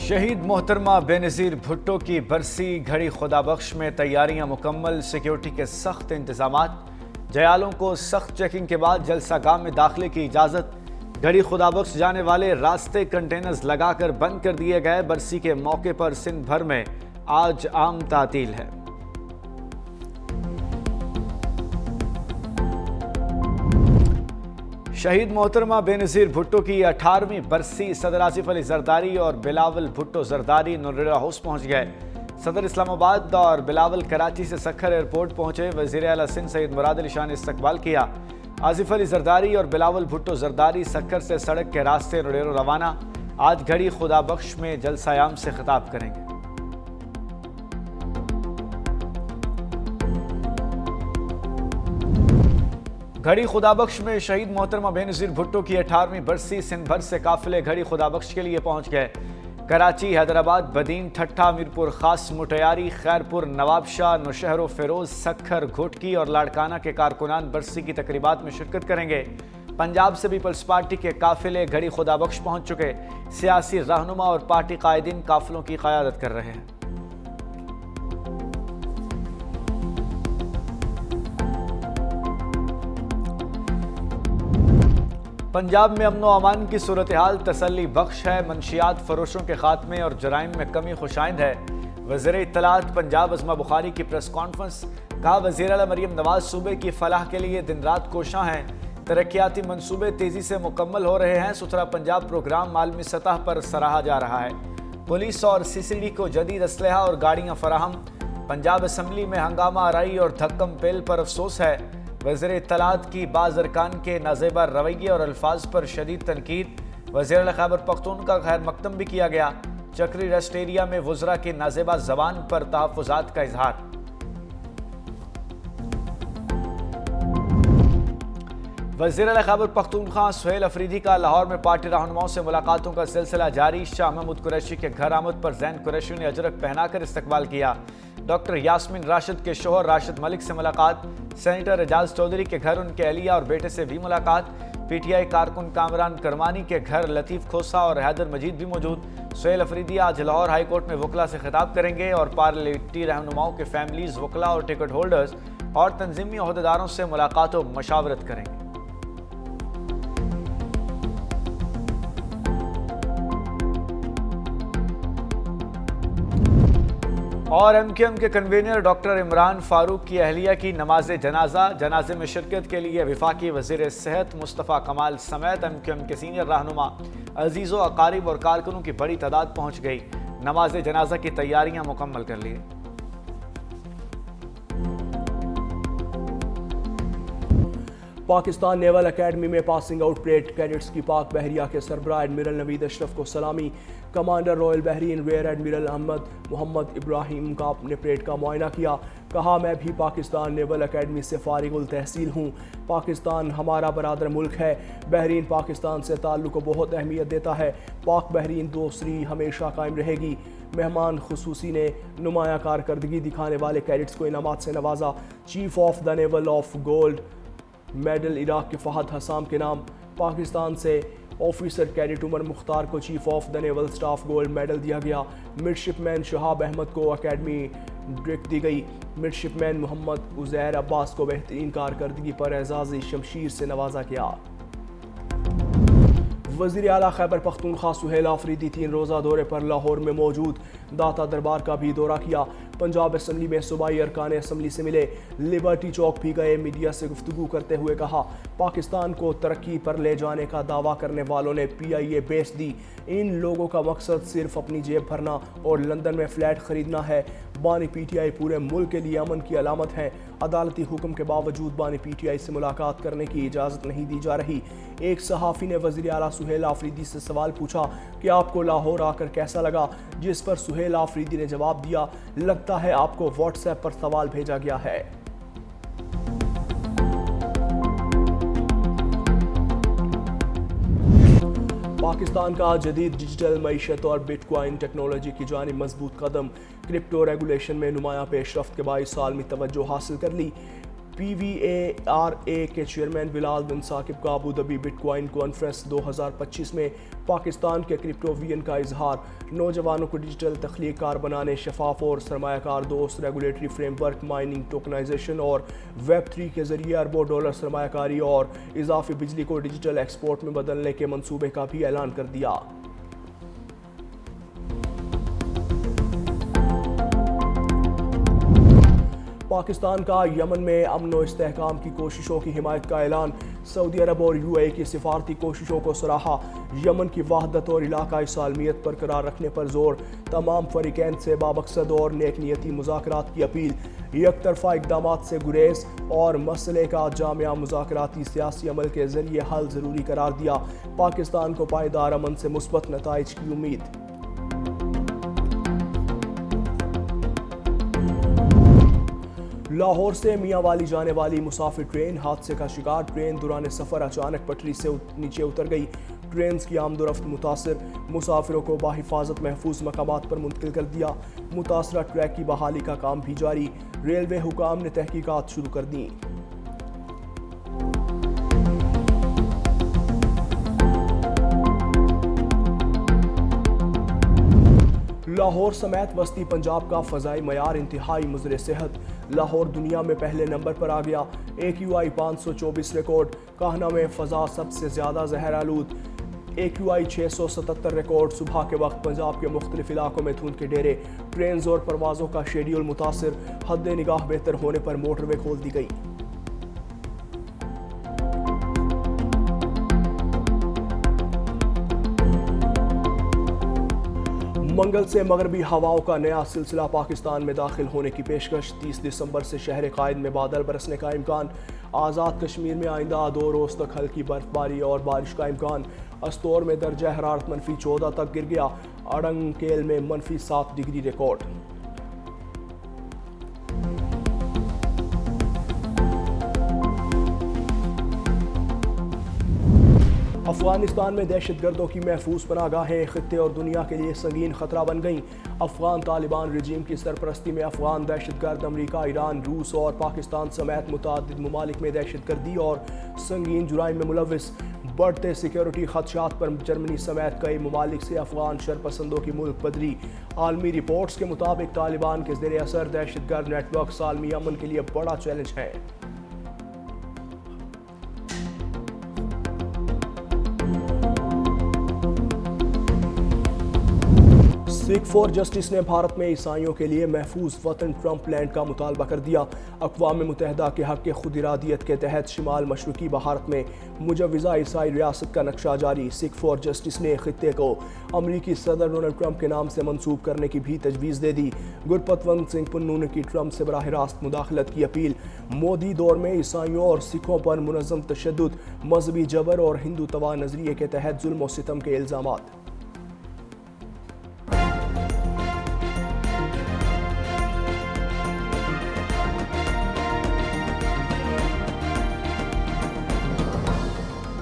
شہید محترمہ بے نظیر بھٹو کی برسی گھڑی خدا بخش میں تیاریاں مکمل، سیکیورٹی کے سخت انتظامات، جیالوں کو سخت چیکنگ کے بعد جلسہ گاہ میں داخلے کی اجازت، گھڑی خدا بخش جانے والے راستے کنٹینرز لگا کر بند کر دیے گئے۔ برسی کے موقع پر سندھ بھر میں آج عام تعطیل ہے۔ شہید محترمہ بے نظیر بھٹو کی 18ویں برسی صدر آصف علی زرداری اور بلاول بھٹو زرداری نوریرا ہاؤس پہنچ گئے۔ صدر اسلام آباد اور بلاول کراچی سے سکھر ایئرپورٹ پہنچے۔ وزیر اعلیٰ سندھ سید مراد علی شاہ نے استقبال کیا۔ آصف علی زرداری اور بلاول بھٹو زرداری سکھر سے سڑک کے راستے نوریرا روانہ، آج گھڑی خدا بخش میں جلسہ عام سے خطاب کریں گے۔ گھڑی خدا بخش میں شہید محترمہ بے نظیر بھٹو کی 18ویں برسی سندھ بھر سے قافلے گھڑی خدا بخش کے لیے پہنچ گئے۔ کراچی، حیدرآباد، بدین، ٹھٹھا، میرپور خاص، مٹیاری، خیرپور، نواب شاہ، نوشہر و فیروز، سکھر، گھوٹکی اور لاڑکانہ کے کارکنان برسی کی تقریبات میں شرکت کریں گے۔ پنجاب سے پیپلز پارٹی کے قافلے گھڑی خدا بخش پہنچ چکے۔ سیاسی رہنما اور پارٹی قائدین قافلوں کی قیادت کر رہے ہیں۔ پنجاب میں امن و امان کی صورتحال تسلی بخش ہے۔ منشیات فروشوں کے خاتمے اور جرائم میں کمی خوشائند ہے۔ وزیر اطلاعات پنجاب عظمہ بخاری کی پریس کانفرنس، کہا وزیر اعلیٰ مریم نواز صوبے کی فلاح کے لیے دن رات کوشاں ہیں۔ ترقیاتی منصوبے تیزی سے مکمل ہو رہے ہیں۔ ستھرا پنجاب پروگرام عالمی سطح پر سراہا جا رہا ہے۔ پولیس اور CCD کو جدید اسلحہ اور گاڑیاں فراہم۔ پنجاب اسمبلی میں ہنگامہ آرائی اور دھکم پیل پر افسوس ہے۔ وزیر اطلاعات کی بعض ارکان کے نازیبہ رویے اور الفاظ پر شدید تنقید۔ وزیر اعلیٰ خیبر پختونخوا کا خیر مقدم بھی کیا گیا۔ چکری ریسٹ ایریا میں وزراء کی نازیبہ زبان پر تحفظات کا اظہار۔ وزیر اعلیٰ خیبر پختونخوا سہیل افریدی کا لاہور میں پارٹی رہنماؤں سے ملاقاتوں کا سلسلہ جاری۔ شاہ محمود قریشی کے گھر آمد پر زین قریشی نے اجرک پہنا کر استقبال کیا۔ ڈاکٹر یاسمین راشد کے شوہر راشد ملک سے ملاقات۔ سینیٹر اعجاز چودھری کے گھر ان کے اہلیہ اور بیٹے سے بھی ملاقات۔ PTI کارکن کامران کرمانی کے گھر لطیف کھوسا اور حیدر مجید بھی موجود۔ سہیل افریدی آج لاہور ہائی کورٹ میں وکلاء سے خطاب کریں گے اور پارلیمنٹری رہنماؤں کے فیملیز، وکلاء اور ٹکٹ ہولڈرز اور تنظیمی عہدیداروں سے ملاقات و مشاورت کریں گے۔ اور MQM کے کنوینر ڈاکٹر عمران فاروق کی اہلیہ کی نماز جنازے میں شرکت کے لیے وفاقی وزیر صحت مصطفیٰ کمال سمیت MQM کے سینئر رہنما، عزیزوں، اقارب اور کارکنوں کی بڑی تعداد پہنچ گئی۔ نماز جنازہ کی تیاریاں مکمل کر لی۔ پاکستان نیول اکیڈمی میں پاسنگ آؤٹ پریڈ، کیڈٹس کی پاک بحریہ کے سربراہ ایڈمرل نوید اشرف کو سلامی۔ Commander royal Bahrain rear admiral Ahmed Mohammed Ibrahim نے پریڈ کا معائنہ کیا۔ کہا میں بھی پاکستان نیول اکیڈمی سے فارغ التحصیل ہوں۔ پاکستان ہمارا برادر ملک ہے۔ بحرین پاکستان سے تعلق کو بہت اہمیت دیتا ہے۔ پاک بحرین دوستی ہمیشہ قائم رہے گی۔ مہمان خصوصی نے نمایاں کارکردگی دکھانے والے کیڈٹس کو انعامات سے نوازا۔ Chief of the naval of gold medal Iraq کے فہد حسام کے نام۔ پاکستان سے آفیسر کیڈٹ عمر مختار کو chief of the naval staff gold medal دیا گیا۔ مڈشپ مین شہاب احمد کو اکیڈمی ڈرک دی گئی۔ مڈشپ مین محمد عزیر عباس کو بہترین کارکردگی پر اعزازی شمشیر سے نوازا گیا۔ وزیر اعلیٰ خیبر پختونخوا سہیل آفریدی 3 روزہ دورے پر لاہور میں موجود۔ داتا دربار کا بھی دورہ کیا۔ پنجاب اسمبلی میں صوبائی ارکان اسمبلی سے ملے۔ لبرٹی چوک بھی گئے۔ میڈیا سے گفتگو کرتے ہوئے کہا پاکستان کو ترقی پر لے جانے کا دعویٰ کرنے والوں نے PIA بیچ دی۔ ان لوگوں کا مقصد صرف اپنی جیب بھرنا اور لندن میں فلیٹ خریدنا ہے۔ بانی PTI پورے ملک کے لیے امن کی علامت ہے۔ عدالتی حکم کے باوجود بانی PTI سے ملاقات کرنے کی اجازت نہیں دی جا رہی۔ ایک صحافی نے وزیر اعلیٰ سہیل آفریدی سے سوال پوچھا کہ آپ کو لاہور آ کر کیسا لگا، جس پر سہیل آفریدی نے جواب دیا لگتا ہے آپ کو واٹس ایپ پر سوال بھیجا گیا ہے۔ پاکستان کا جدید ڈیجیٹل معیشت اور بٹ کوائن ٹیکنالوجی کی جانب مضبوط قدم۔ کرپٹو ریگولیشن میں نمایاں پیش رفت کے باعث عالمی توجہ حاصل کر لی۔ PVARA کے چیئرمین بلال بن ثاقب کا ابوظبی بٹ کوائن کانفرنس 2025 میں پاکستان کے کرپٹو وین کا اظہار، نوجوانوں کو ڈیجیٹل تخلیق کار بنانے، شفاف اور سرمایہ کار دوست regulatory frame work, mining, tokenisation اور ویب 3 کے ذریعے اربوں ڈالر سرمایہ کاری اور اضافی بجلی کو ڈیجیٹل ایکسپورٹ میں بدلنے کے منصوبے کا بھی اعلان کر دیا۔ پاکستان کا یمن میں امن و استحکام کی کوششوں کی حمایت کا اعلان، سعودی عرب اور UAE کی سفارتی کوششوں کو سراہا، یمن کی وحدت اور علاقائی سالمیت برقرار رکھنے پر زور، تمام فریقین سے بامقصد اور نیک نیتی مذاکرات کی اپیل، یک طرفہ اقدامات سے گریز اور مسئلے کا جامعہ مذاکراتی سیاسی عمل کے ذریعے حل ضروری قرار دیا، پاکستان کو پائیدار امن سے مثبت نتائج کی امید۔ لاہور سے میاں والی جانے والی مسافر ٹرین حادثے کا شکار، ٹرین دوران سفر اچانک پٹری سے نیچے اتر گئی، ٹرینز کی آمد و رفت متاثر، مسافروں کو بحفاظت محفوظ مقامات پر منتقل کر دیا، متاثرہ ٹریک کی بحالی کا کام بھی جاری، ریلوے حکام نے تحقیقات شروع کر دیں۔ لاہور سمیت وسطی پنجاب کا فضائی معیار انتہائی مضر صحت، لاہور دنیا میں پہلے نمبر پر آ گیا، AQI 524 ریکارڈ، کاہنہ میں فضا سب سے زیادہ زہر آلود، AQI 677 ریکارڈ، صبح کے وقت پنجاب کے مختلف علاقوں میں دھند کے ڈیرے، ٹرینز اور پروازوں کا شیڈیول متاثر، حد نگاہ بہتر ہونے پر موٹر وے کھول دی گئی۔ منگل سے مغربی ہواؤں کا نیا سلسلہ پاکستان میں داخل ہونے کی پیشکش، 30 دسمبر سے شہر قائد میں بادل برسنے کا امکان، آزاد کشمیر میں آئندہ 2 روز تک ہلکی برف باری اور بارش کا امکان، استور میں درجہ حرارت -14 تک گر گیا، اڑنگ کیل میں -7 ڈگری ریکارڈ۔ افغانستان میں دہشت گردوں کی محفوظ پناہ گاہیں خطے اور دنیا کے لیے سنگین خطرہ بن گئیں، افغان طالبان رجیم کی سرپرستی میں افغان دہشت گرد امریکہ، ایران، روس اور پاکستان سمیت متعدد ممالک میں دہشت گردی اور سنگین جرائم میں ملوث، بڑھتے سیکیورٹی خدشات پر جرمنی سمیت کئی ممالک سے افغان شرپسندوں کی ملک بدری، عالمی رپورٹس کے مطابق طالبان کے زیر اثر دہشت گرد نیٹ ورکس عالمی امن کے لیے بڑا چیلنج ہے۔ سکھ فار جسٹس نے بھارت میں عیسائیوں کے لیے محفوظ وطن ٹرمپ لینڈ کا مطالبہ کر دیا، اقوام متحدہ کے حق خود ارادیت کے تحت شمال مشرقی بھارت میں مجوزہ عیسائی ریاست کا نقشہ جاری، سکھ فار جسٹس نے خطے کو امریکی صدر ڈونلڈ ٹرمپ کے نام سے منسوب کرنے کی بھی تجویز دے دی، گرپتونت سنگھ پنو نے کی ٹرمپ سے براہ راست مداخلت کی اپیل، مودی دور میں عیسائیوں اور سکھوں پر منظم تشدد، مذہبی جبر اور ہندو توا نظریے کے تحت ظلم و ستم کے الزامات۔